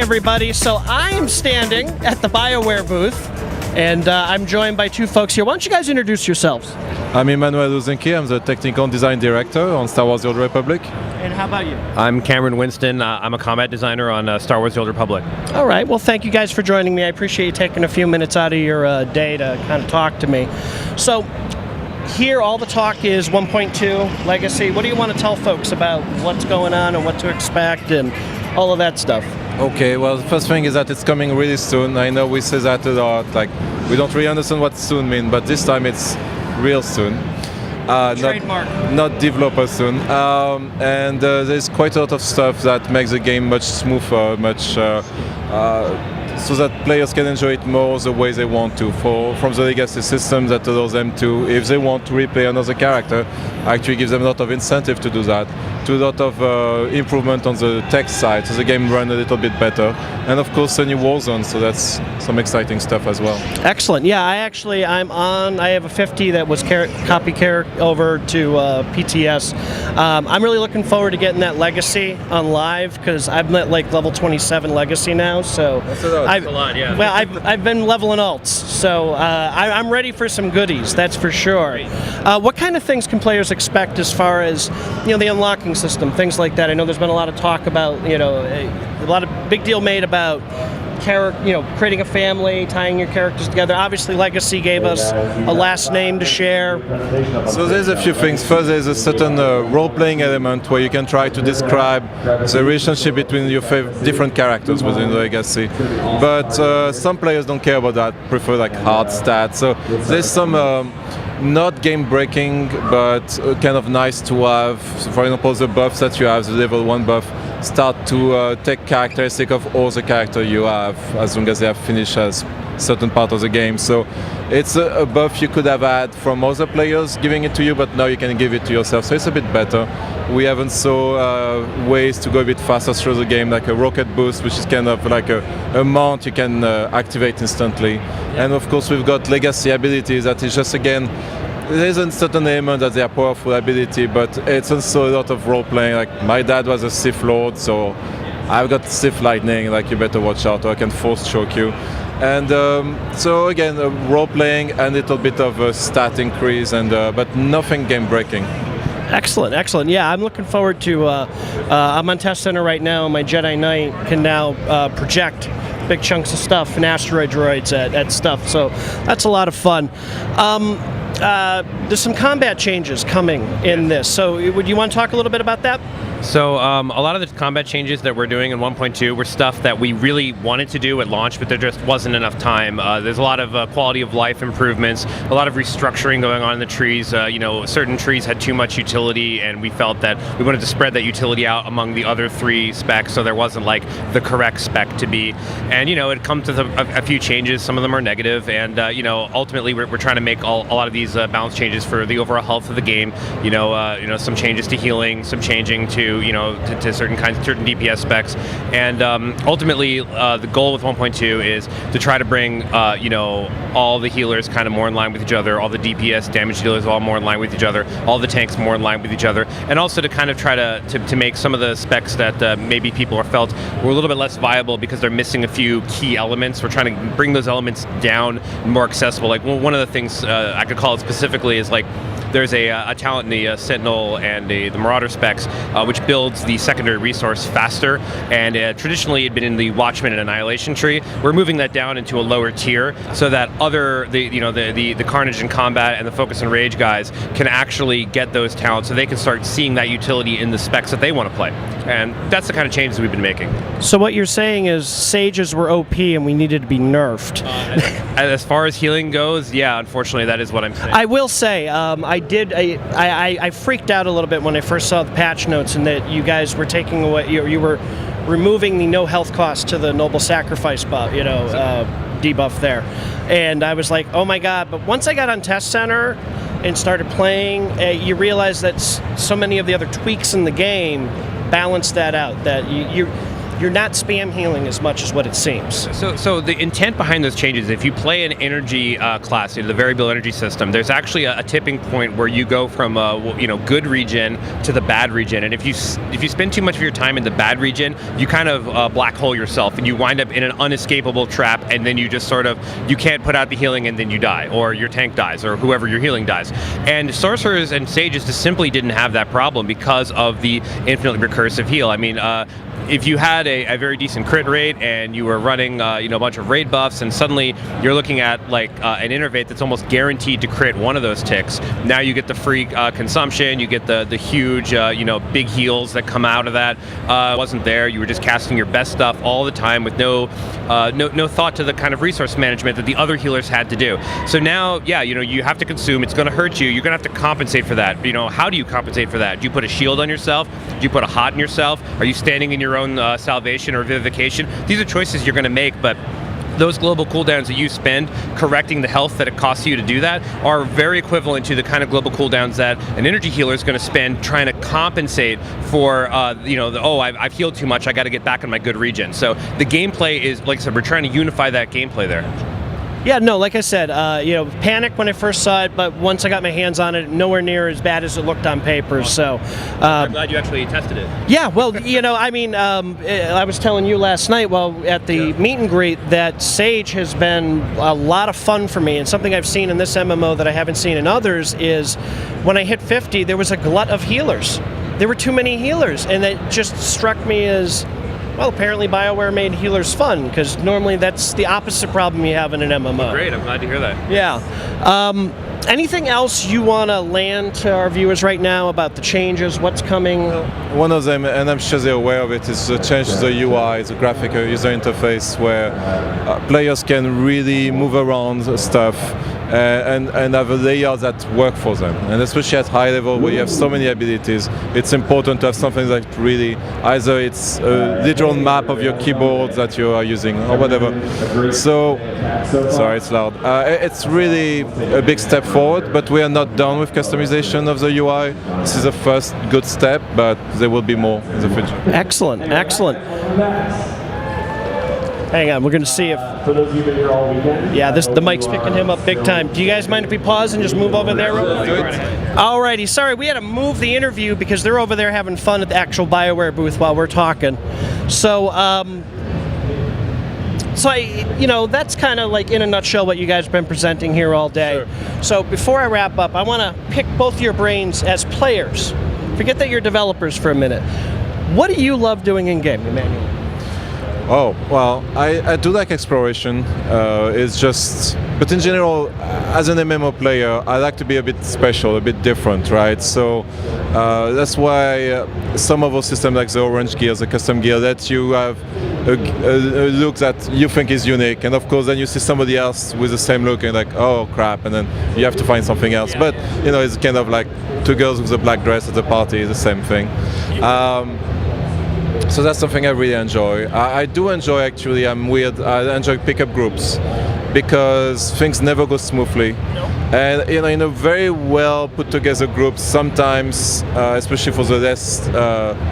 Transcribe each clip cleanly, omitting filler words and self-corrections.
everybody. So I am standing at the BioWare booth, and I'm joined by two folks here. Why don't you guys introduce yourselves? I'm Emmanuel Lusinchi. I'm the Technical Design Director on Star Wars: The Old Republic. And how about you? I'm Cameron Winston. I'm a combat designer on Star Wars: The Old Republic. All right. Well, thank you guys for joining me. I appreciate you taking a few minutes out of your day to kind of talk to me. So here, all the talk is 1.2 Legacy. What do you want to tell folks about what's going on and what to expect and all of that stuff? Okay, well, the first thing is that it's coming really soon. I know we say that a lot, like, we don't really understand what soon means, but this time it's real soon. Trademark. Not developer soon. And there's quite a lot of stuff that makes the game much smoother, much so that players can enjoy it more the way they want to. From the legacy system that allows them to, if they want to replay another character, actually gives them a lot of incentive to do that. To a lot of improvement on the tech side, so the game runs a little bit better. And of course a new Warzone, so that's some exciting stuff as well. Excellent. Yeah, I have a 50 that was copy over to PTS. I'm really looking forward to getting that Legacy on live, because I'm at like level 27 Legacy now, so that's a lot, yeah. Well, I've been leveling alts, so I'm ready for some goodies, that's for sure. What kind of things can players expect as far as, the unlocking system, things like that? I know there's been a lot of talk about, a lot of big deal made about creating a family, tying your characters together. Obviously, Legacy gave us a last name to share. So there's a few things. First, there's a certain role-playing element where you can try to describe the relationship between your different characters within the Legacy. But some players don't care about that, prefer like hard stats. So there's some not game-breaking, but kind of nice to have. So for example, the buffs that you have, the level 1 buff, start to take characteristic of all the character you have, as long as they have finished as certain part of the game. So it's a buff you could have had from other players giving it to you, but now you can give it to yourself, so it's a bit better. We haven't saw ways to go a bit faster through the game, like a rocket boost, which is kind of like a mount you can activate instantly. And of course we've got legacy abilities that is just, again, there is a certain element that they are powerful ability, but it's also a lot of role-playing. Like, my dad was a Sith Lord, so I've got Sith Lightning, like, you better watch out, or I can force choke you. And so again, role-playing and a little bit of a stat increase, and but nothing game-breaking. Excellent, excellent. Yeah, I'm looking forward to, I'm on Test Center right now, my Jedi Knight can now project big chunks of stuff and asteroid droids at stuff, so that's a lot of fun. There's some combat changes coming in this, so would you want to talk a little bit about that? So a lot of the combat changes that we're doing in 1.2 were stuff that we really wanted to do at launch, but there just wasn't enough time. There's a lot of quality of life improvements, a lot of restructuring going on in the trees. Certain trees had too much utility, and we felt that we wanted to spread that utility out among the other 3 specs, so there wasn't like the correct spec to be. And it comes to a few changes. Some of them are negative, and ultimately we're trying to make a lot of these balance changes for the overall health of the game. Some changes to healing, some changing to certain DPS specs, and ultimately the goal with 1.2 is to try to bring all the healers kind of more in line with each other, all the DPS damage dealers all more in line with each other, all the tanks more in line with each other, and also to kind of try to make some of the specs that maybe people have felt were a little bit less viable because they're missing a few key elements. We're trying to bring those elements down, more accessible. Like, one of the things I could call it specifically is like, there's a talent in the Sentinel and the Marauder specs, which builds the secondary resource faster, and traditionally it had been in the Watchman and Annihilation tree. We're moving that down into a lower tier so that the Carnage and Combat and the Focus and Rage guys can actually get those talents, so they can start seeing that utility in the specs that they want to play. And that's the kind of changes we've been making. So what you're saying is Sages were OP and we needed to be nerfed. As far as healing goes, yeah, unfortunately that is what I'm saying. I will say, I freaked out a little bit when I first saw the patch notes, and that you guys were taking away, you were removing the no health cost to the Noble Sacrifice buff, debuff there. And I was like, oh my god. But once I got on Test Center and started playing, you realize that so many of the other tweaks in the game balance that out, that you're not spam healing as much as what it seems. So the intent behind those changes, if you play an energy class, the variable energy system, there's actually a tipping point where you go from good regen to the bad regen, and if you spend too much of your time in the bad regen, you kind of black hole yourself, and you wind up in an unescapable trap, and then you just sort of, you can't put out the healing, and then you die, or your tank dies, or whoever you're healing dies. And sorcerers and sages just simply didn't have that problem because of the infinitely recursive heal. I mean, if you had a very decent crit rate and you were running a bunch of raid buffs, and suddenly you're looking at like an innervate that's almost guaranteed to crit one of those ticks, now you get the free consumption, you get the huge big heals that come out of that. Wasn't there. You were just casting your best stuff all the time with no thought to the kind of resource management that the other healers had to do. So now, you have to consume. It's going to hurt you. You're going to have to compensate for that. How do you compensate for that? Do you put a shield on yourself? Do you put a hot in yourself? Are you standing in your own salvation or vivification? These are choices you're going to make, but those global cooldowns that you spend correcting the health that it costs you to do that are very equivalent to the kind of global cooldowns that an energy healer is going to spend trying to compensate for, I've healed too much, I got to get back in my good regen. So the gameplay is, like I said, we're trying to unify that gameplay there. Yeah, no, like I said, panicked when I first saw it, but once I got my hands on it, nowhere near as bad as it looked on paper. So I'm glad you actually tested it. Yeah, well, I was telling you last night at the meet and greet that Sage has been a lot of fun for me, and something I've seen in this MMO that I haven't seen in others is when I hit 50, there was a glut of healers. There were too many healers, and it just struck me as, well, apparently BioWare made healers fun, because normally that's the opposite problem you have in an MMO. Great, I'm glad to hear that. Yeah. Anything else you want to land to our viewers right now about the changes, what's coming? One of them, and I'm sure they're aware of it, is the change to the UI, the graphical user interface, where players can really move around stuff and have a layout that work for them. And especially at high level where you have so many abilities, it's important to have something that really, either it's a literal map of your keyboard that you are using or whatever. So, sorry, it's loud. It's really a big step forward, but we are not done with customization of the UI. This is a first good step, but there will be more in the future. Excellent, excellent. Hang on, we're going to see if... For those of you that are all weekend. Yeah, the mic's picking him up big time. Do you guys mind if we pause and just move over there real quick? Alrighty, sorry, we had to move the interview because they're over there having fun at the actual BioWare booth while we're talking. So, that's kind of like in a nutshell what you guys have been presenting here all day. Sure. So before I wrap up, I want to pick both your brains as players. Forget that you're developers for a minute. What do you love doing in game, Emmanuel? Oh, well, I do like exploration. But in general, as an MMO player, I like to be a bit special, a bit different, right? So that's why some of our systems, like the orange gear, the custom gear, that you have a look that you think is unique, and of course then you see somebody else with the same look and like, oh crap, and then you have to find something else. But it's kind of like two girls with a black dress at the party, the same thing. So that's something I really enjoy. I do enjoy, actually, I'm weird, I enjoy pickup groups because things never go smoothly. And in a very well put together group, sometimes, especially for the less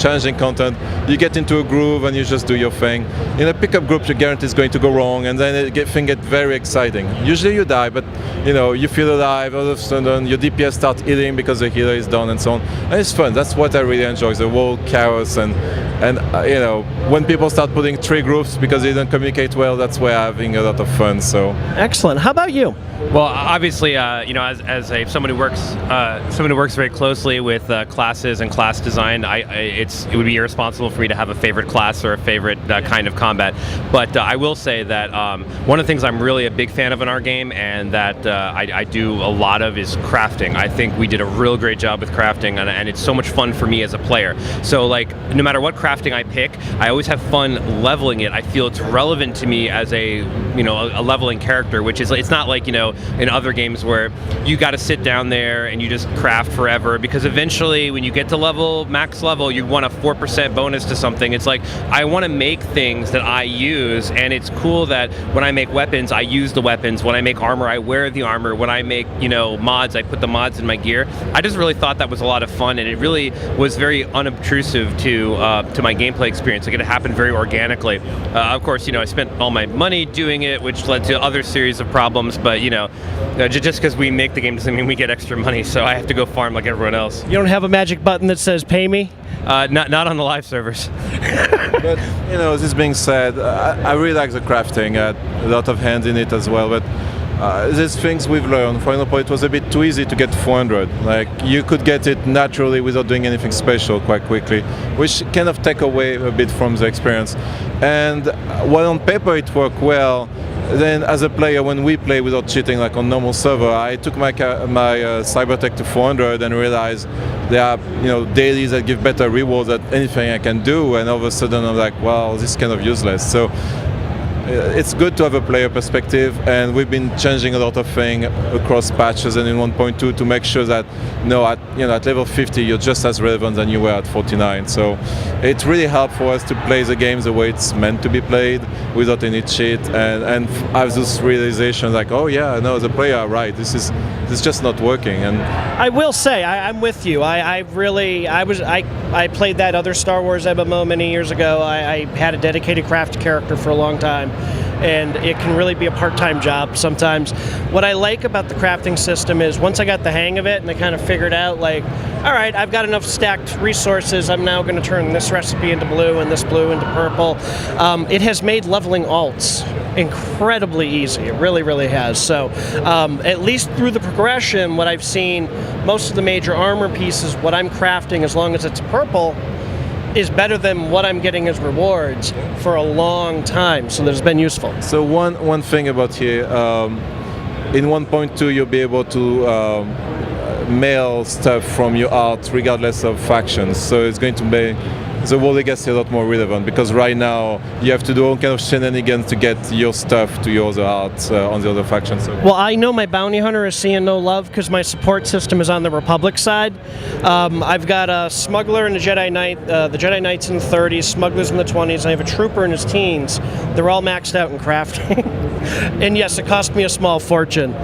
challenging content, you get into a groove and you just do your thing. In a pickup group, you guarantee it's going to go wrong, and then things get very exciting. Usually you die, but you feel alive. All of a sudden, your DPS starts healing because the healer is done, and so on. And it's fun. That's what I really enjoy: the whole chaos and when people start putting three groups because they don't communicate well, that's where I'm having a lot of fun. So excellent. How about you? Well, obviously, as someone who works very closely with classes and class design, it would be irresponsible for me to have a favorite class or a favorite kind of combat. But I will say that one of the things I'm really a big fan of in our game, and that I do a lot of, is crafting. I think we did a real great job with crafting, and it's so much fun for me as a player. So, like, no matter what crafting I pick, I always have fun leveling it. I feel it's relevant to me as a leveling main character, which is, it's not like, you know, in other games where you got to sit down there and you just craft forever, because eventually when you get to max level, you want a 4% bonus to something. It's like, I want to make things that I use, and it's cool that when I make weapons, I use the weapons. When I make armor, I wear the armor. When I make, you know, mods, I put the mods in my gear. I just really thought that was a lot of fun, and it really was very unobtrusive to my gameplay experience. Like, it happened very organically. Of course, you know, I spent all my money doing it, which led to other series of problems, but, you know, just because we make the game doesn't mean we get extra money, so I have to go farm like everyone else. You don't have a magic button that says pay me? Not on the live servers. But, you know, this being said, I really like the crafting. I had a lot of hands in it as well, but there's things we've learned. For example, it was a bit too easy to get 400. Like, you could get it naturally without doing anything special quite quickly, which kind of take away a bit from the experience. And while on paper it worked well, then as a player, when we play without cheating, like on normal server, I took my cybertech to 400 and realized there are, you know, dailies that give better rewards than anything I can do, and all of a sudden I'm like, well, this is kind of useless. So it's good to have a player perspective, and we've been changing a lot of things across patches and in 1.2 to make sure that, at level 50 you're just as relevant than you were at 49. So it really helped for us to play the game the way it's meant to be played, without any cheat, and have this realization like, oh yeah, no, the player, right, this is just not working. And I will say, I'm with you. I played that other Star Wars MMO many years ago. I had a dedicated craft character for a long time, and it can really be a part-time job sometimes. What I like about the crafting system is once I got the hang of it and I kind of figured out, like, all right, I've got enough stacked resources, I'm now going to turn this recipe into blue and this blue into purple. It has made leveling alts incredibly easy. It really, really has. So at least through the progression, what I've seen, most of the major armor pieces, what I'm crafting, as long as it's purple, is better than what I'm getting as rewards for a long time. So that's been useful. So one thing about here, in 1.2 you'll be able to mail stuff from your art regardless of factions. So it's going to make the War Legacy a lot more relevant, because right now you have to do all kind of shenanigans to get your stuff to your other art on the other factions. So. Well, I know my bounty hunter is seeing no love because my support system is on the Republic side. I've got a smuggler and a Jedi Knight. The Jedi Knight's in the 30s, smugglers in the 20s, and I have a trooper in his teens. They're all maxed out in crafting. And yes, it cost me a small fortune.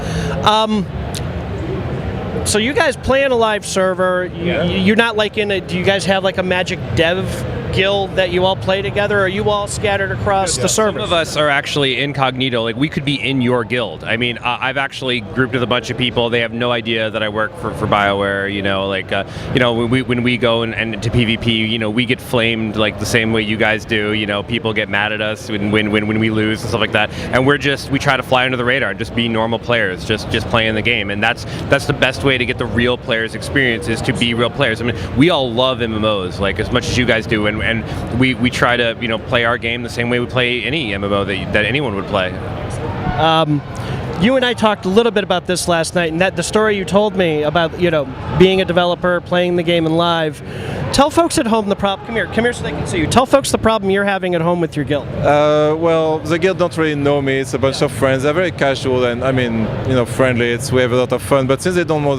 So you guys play in a live server. You're not like in a. Do you guys have like a Magic Dev guild that you all play together, or are you all scattered across the servers? Some of us are actually incognito. Like, we could be in your guild. I mean, I've actually grouped with a bunch of people. They have no idea that I work for BioWare. You know, like, when we go and to PvP, you know, we get flamed like the same way you guys do. You know, people get mad at us when we lose and stuff like that. And we try to fly under the radar and just be normal players, just playing the game. And that's the best way to get the real players' experience, is to be real players. I mean, we all love MMOs like as much as you guys do, and we try to, you know, play our game the same way we play any MMO that anyone would play. You and I talked a little bit about this last night, and that the story you told me about, you know, being a developer, playing the game in live. Tell folks at home the problem. Come here so they can see you. Tell folks the problem you're having at home with your guild. Well, the guild don't really know me. It's a bunch of friends. They're very casual and, I mean, you know, friendly. We have a lot of fun. But since they don't know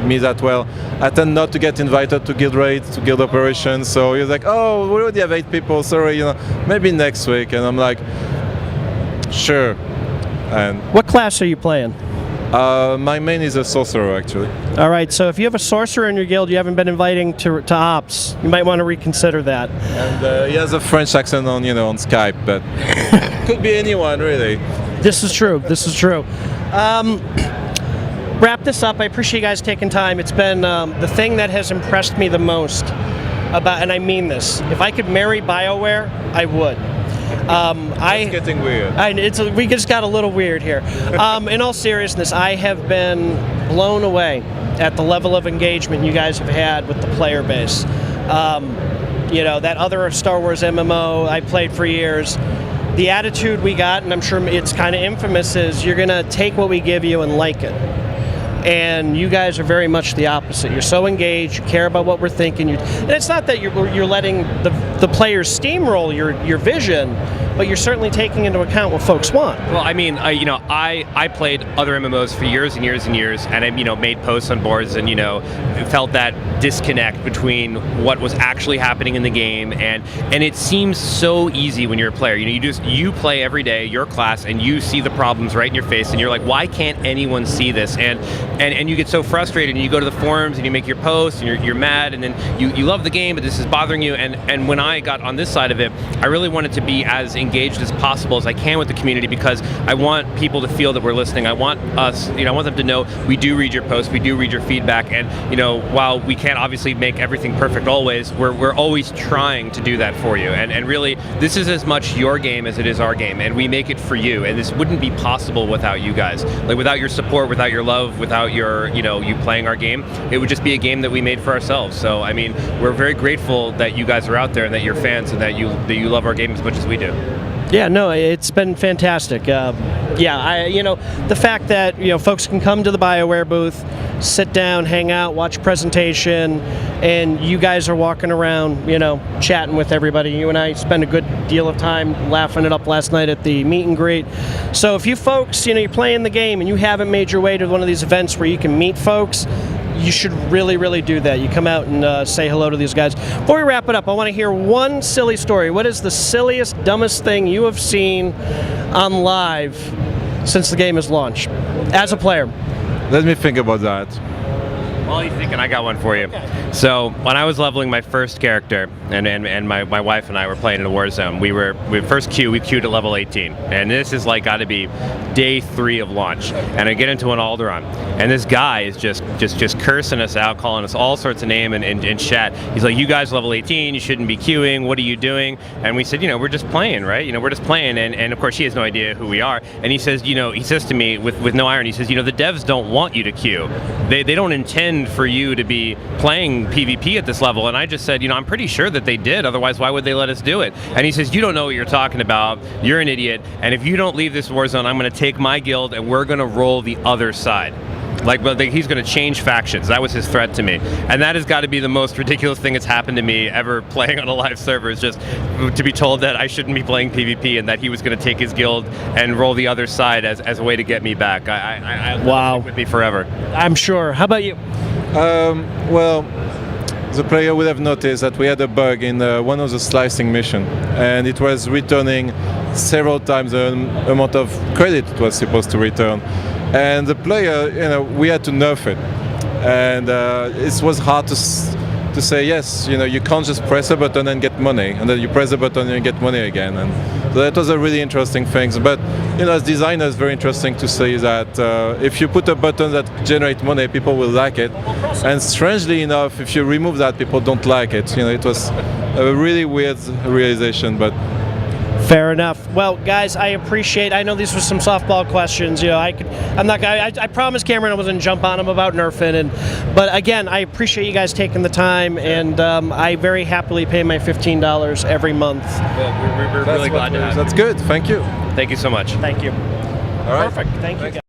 me that well, I tend not to get invited to guild raids, to guild operations. So he's like, oh, we already have 8 people. Sorry, you know, maybe next week. And I'm like, sure. And what class are you playing? My main is a sorcerer, actually. All right, so if you have a sorcerer in your guild you haven't been inviting to ops, you might want to reconsider that. And he has a French accent on Skype, but could be anyone, really. This is true. This is true. Wrap this up. I appreciate you guys taking time. It's been the thing that has impressed me the most about, and I mean this, if I could marry BioWare, I would. It's getting weird. We just got a little weird here. In all seriousness, I have been blown away at the level of engagement you guys have had with the player base. You know, that other Star Wars MMO I played for years, the attitude we got, and I'm sure it's kind of infamous, is you're going to take what we give you and like it. And you guys are very much the opposite. You're so engaged, you care about what we're thinking. And it's not that you're letting the the players steamroll your vision, but you're certainly taking into account what folks want. Well, I mean, I played other MMOs for years and years and years, and I made posts on boards, and felt that disconnect between what was actually happening in the game, and it seems so easy when you're a player. You play every day your class, and you see the problems right in your face, and you're like, why can't anyone see this? And you get so frustrated, and you go to the forums and you make your posts, and you're mad, and then you love the game, but this is bothering you. And when I got on this side of it, I really wanted to be as engaged as possible as I can with the community, because I want people to feel that we're listening. I want us, I want them to know we do read your posts, we do read your feedback, and while we can't obviously make everything perfect always, we're always trying to do that for you. And really, this is as much your game as it is our game, and we make it for you. And this wouldn't be possible without you guys. Like, without your support, without your love, without your you playing our game, it would just be a game that we made for ourselves. So I mean, we're very grateful that you guys are out there and that you're fans and that you love our game as much as we do. Yeah, no, it's been fantastic. The fact that folks can come to the BioWare booth, sit down, hang out, watch a presentation, and you guys are walking around, chatting with everybody. You and I spent a good deal of time laughing it up last night at the meet and greet. So if you folks, you're playing the game and you haven't made your way to one of these events where you can meet folks, you should really, really do that. You come out and say hello to these guys. Before we wrap it up, I want to hear one silly story. What is the silliest, dumbest thing you have seen on live since the game has launched, as a player? Let me think about that. While you're thinking, I got one for you. Okay. So when I was leveling my first character, and my wife and I were playing in a Warzone, we first we queued at level 18, and this is like got to be day 3 of launch, and I get into an Alderaan, and this guy is just cursing us out, calling us all sorts of names in chat. He's like, you guys level 18, you shouldn't be queuing, what are you doing? And we said, we're just playing, right? We're just playing, and of course he has no idea who we are, and he says, he says to me with no irony, he says, the devs don't want you to queue. They don't intend for you to be playing PvP at this level. And I just said, I'm pretty sure that they did, otherwise why would they let us do it? And he says, you don't know what you're talking about, you're an idiot, and if you don't leave this Warzone, I'm going to take my guild and we're going to roll the other side. He's going to change factions. That was his threat to me. And that has got to be the most ridiculous thing that's happened to me ever playing on a live server, is just to be told that I shouldn't be playing PvP and that he was going to take his guild and roll the other side as a way to get me back. Wow. With me forever. I'm sure. How about you? Well, the player would have noticed that we had a bug in one of the slicing missions, and it was returning several times the amount of credit it was supposed to return. And the player, we had to nerf it, and it was hard to say, yes, you can't just press a button and get money, and then you press a button and you get money again. And so that was a really interesting thing. But as designers, very interesting to say that if you put a button that generates money, people will like it. And strangely enough, if you remove that, people don't like it. It was a really weird realization, but. Fair enough. Well, guys, I know these were some softball questions. I promised Cameron I wasn't jump on him about nerfing, but again, I appreciate you guys taking the time, and I very happily pay my $15 every month. Well, we're really glad to have you. That's good. Thank you. Thank you so much. Thank you. All right. Perfect. Thank you, guys.